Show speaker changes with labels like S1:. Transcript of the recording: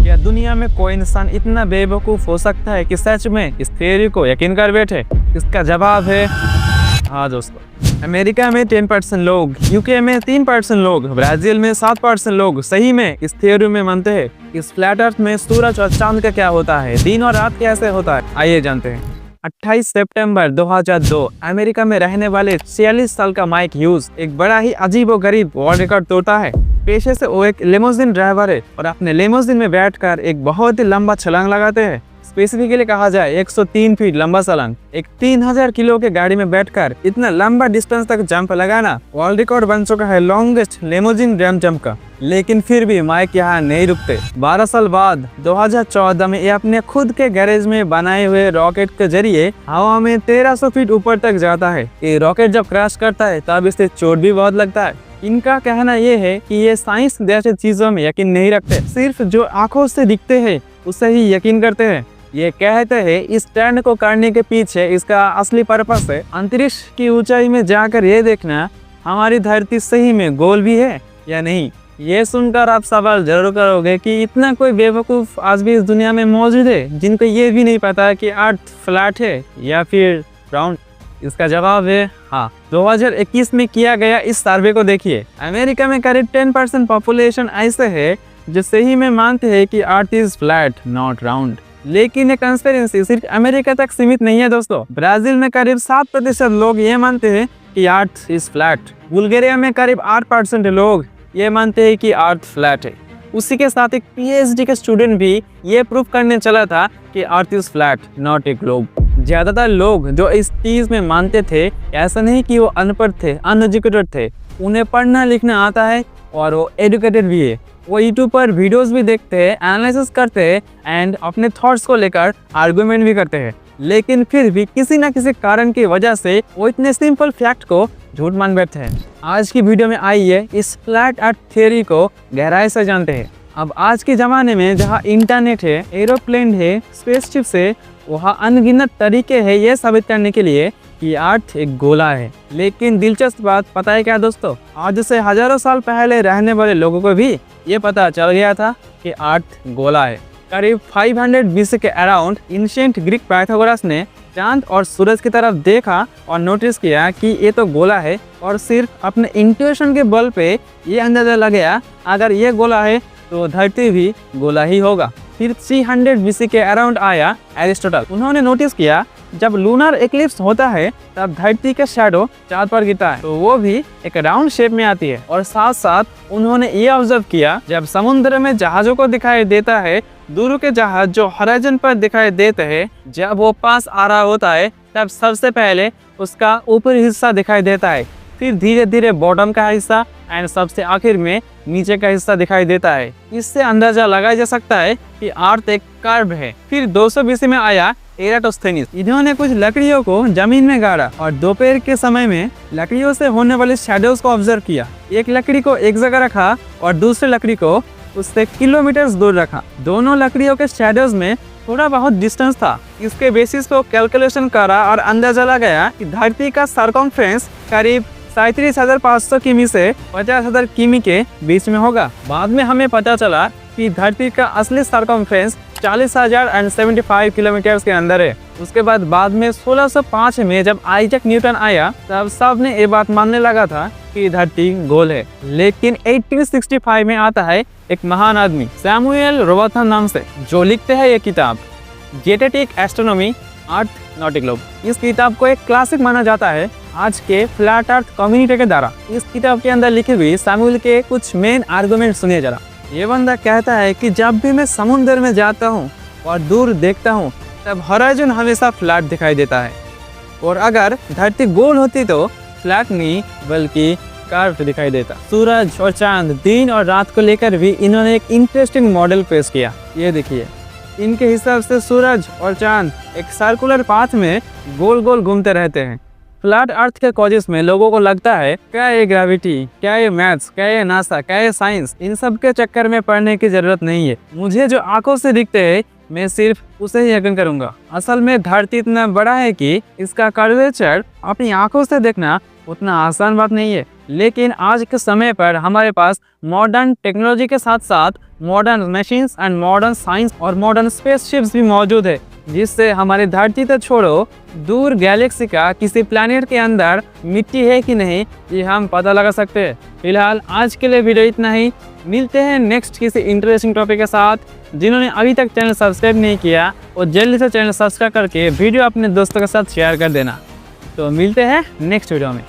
S1: क्या दुनिया में कोई इंसान इतना बेवकूफ़ हो सकता है कि सच में इस थ्योरी को यकीन कर बैठे? इसका जवाब है हाँ दोस्तों। अमेरिका में 10% लोग, यूके में 3% लोग, ब्राज़ील में 7% लोग सही में इस थ्योरी में मानते हैं। इस फ्लैट अर्थ में सूरज और चांद का क्या होता है, दिन और रात कैसे होता है, आइए जानते हैं। 28 सितंबर 2002 अमेरिका में रहने वाले 46 साल का माइक ह्यूज एक बड़ा ही अजीबोगरीब वर्ल्ड रिकॉर्ड तोड़ता है। पेशे से वो एक लिमोजिन ड्राइवर है और अपने लिमोजिन में बैठकर एक बहुत ही लंबा छलांग लगाते हैं। स्पेसिफिकली कहा जाए 103 फीट लंबा छलांग। एक 3000 किलो के गाड़ी में बैठकर इतना लंबा डिस्टेंस तक जंप लगाना वर्ल्ड रिकॉर्ड बन चुका है लॉन्गेस्ट लिमोजिन रैम जंप का। लेकिन फिर भी माइक यहाँ नहीं रुकते। 12 साल बाद 2014 में ये अपने खुद के गैरेज में बनाए हुए रॉकेट के जरिए हवा में 1300 फीट ऊपर तक जाता है। ये रॉकेट जब क्रैश करता है तब इससे चोट भी बहुत लगता है। इनका कहना ये है कि ये साइंस जैसी चीजों में यकीन नहीं रखते, सिर्फ जो आंखों से दिखते हैं उससे ही यकीन करते हैं। ये कहते हैं इस ट्रेंड को करने के पीछे इसका असली पर्पस है अंतरिक्ष की ऊंचाई में जाकर ये देखना हमारी धरती सही में गोल भी है या नहीं। ये सुनकर आप सवाल जरूर करोगे कि इतना कोई बेवकूफ़ आज भी इस दुनिया में मौजूद है जिनको ये भी नहीं पता कि अर्थ फ्लैट है या फिर राउंड। इसका जवाब है हाँ। 2021 में किया गया इस सर्वे को देखिए। अमेरिका में करीब 10% पॉपुलेशन ऐसे है जो सही में मानते हैं कि earth is flat not round. लेकिन ये कंस्पिरेसी सिर्फ अमेरिका तक सीमित नहीं है दोस्तों। ब्राजील में करीब 7% लोग ये मानते हैं कि अर्थ इज फ्लैट। बुल्गारिया में करीब 8% लोग ये मानते हैं कि अर्थ फ्लैट है। उसी के साथ एक PhD के स्टूडेंट भी ये प्रूफ करने चला था कि earth is flat not a globe. ज्यादातर लोग जो इस चीज में मानते थे ऐसा नहीं कि वो अनपढ़ थे, अनएजुकेटेड थे, उन्हें पढ़ना लिखना आता है और वो एजुकेटेड भी है। वो यूट्यूब पर वीडियोस भी देखते हैं, एनालिसिस करते हैं एंड अपने थॉट्स को लेकर आर्गुमेंट भी करते हैं। लेकिन फिर भी किसी न किसी कारण की वजह से वो इतने सिंपल फैक्ट को झूठ मान बैठते हैं। आज की वीडियो में आइए इस फ्लैट अर्थ थ्योरी को गहराई से जानते हैं। अब आज के ज़माने में जहाँ इंटरनेट है, एरोप्लेन है, स्पेसशिप है, वहाँ अनगिनत तरीके हैं ये साबित करने के लिए कि अर्थ एक गोला है। लेकिन दिलचस्प बात पता है क्या दोस्तों, आज से हजारों साल पहले रहने वाले लोगों को भी ये पता चल गया था कि अर्थ गोला है। करीब 500 BC के अराउंड एंशिएंट ग्रीक पाइथागोरस ने चांद और सूरज की तरफ देखा और नोटिस किया कि ये तो गोला है और सिर्फ अपने इंट्यूशन के बल पे ये अंदाजा लगाया अगर ये गोला है तो धरती भी गोला ही होगा। फिर 300 BC के अराउंड आया एरिस्टोटल। उन्होंने नोटिस किया जब लूनर एक्लिप्स होता है तब धरती का शैडो चांद पर गिरता है तो वो भी एक राउंड शेप में आती है। और साथ साथ उन्होंने ये ऑब्जर्व किया जब समुद्र में जहाजों को दिखाई देता है, दूर के जहाज जो हॉराइजन पर दिखाई देते हैं, जब वो पास आ रहा होता है तब सबसे पहले उसका ऊपरी हिस्सा दिखाई देता है, फिर धीरे धीरे बॉटम का हिस्सा एंड सबसे आखिर में नीचे का हिस्सा दिखाई देता है। इससे अंदाजा लगाया जा सकता है कि अर्थ एक कर्व है। फिर 200 BC में आया एराटोस्थेनीज। इन्होंने कुछ लकड़ियों को जमीन में गाड़ा और दोपहर के समय में लकड़ियों से होने वाले शैडोज को ऑब्जर्व किया। एक लकड़ी को एक जगह रखा और दूसरी लकड़ी को उससे किलोमीटर दूर रखा। दोनों लकड़ियों के शैडोज में थोड़ा बहुत डिस्टेंस था। इसके बेसिस को कैलकुलेशन करा और अंदाजा लगाया कि धरती का सर्कमफ्रेंस करीब 37,500 किमी से 50,000 किमी के बीच में होगा। बाद में हमें पता चला कि धरती का असली सर्कमफ्रेंस 40,075 किलोमीटर के अंदर है। उसके बाद में 1605 में जब आइजैक न्यूटन आया तब सब ने ये बात मानने लगा था कि धरती गोल है। लेकिन 1865 में आता है एक महान आदमी सैमुअल रॉबर्टसन नाम से, जो लिखते हैं ये किताब zetetic astronomy earth not a globe. इस किताब को एक क्लासिक माना जाता है आज के फ्लैट अर्थ कम्युनिटी के द्वारा। इस किताब के अंदर लिखी हुई सैमुअल के कुछ मेन आर्गुमेंट सुनिए जरा। ये बंदा कहता है कि जब भी मैं समुद्र में जाता हूँ और दूर देखता हूँ तब हॉराइजन हमेशा फ्लैट दिखाई देता है, और अगर धरती गोल होती तो फ्लैट नहीं बल्कि कर्व दिखाई देता। सूरज और चांद, दिन और रात को लेकर भी इन्होंने एक इंटरेस्टिंग मॉडल पेश किया। ये देखिए, इनके हिसाब से सूरज और चांद एक सर्कुलर पाथ में गोल गोल घूमते रहते हैं। फ्लैट अर्थ के कॉजेस में लोगों को लगता है क्या ये ग्रेविटी, क्या ये मैथ्स, क्या ये नासा, क्या ये साइंस, इन सब के चक्कर में पढ़ने की जरूरत नहीं है। मुझे जो आंखों से दिखते हैं मैं सिर्फ उसे ही यकीन करूंगा। असल में धरती इतना बड़ा है कि इसका कर्वेचर अपनी आंखों से देखना उतना आसान बात नहीं है। लेकिन आज के समय पर हमारे पास मॉडर्न टेक्नोलॉजी के साथ साथ modern machines and modern science और मॉडर्न स्पेसशिप्स भी मौजूद है, जिससे हमारी धरती तो छोड़ो दूर गैलेक्सी का किसी प्लैनेट के अंदर मिट्टी है कि नहीं ये हम पता लगा सकते हैं। फिलहाल आज के लिए वीडियो इतना ही। मिलते हैं नेक्स्ट किसी इंटरेस्टिंग टॉपिक के साथ। जिन्होंने अभी तक चैनल सब्सक्राइब नहीं किया वो जल्दी से चैनल सब्सक्राइब करके वीडियो अपने दोस्तों के साथ शेयर कर देना। तो मिलते हैं नेक्स्ट वीडियो में।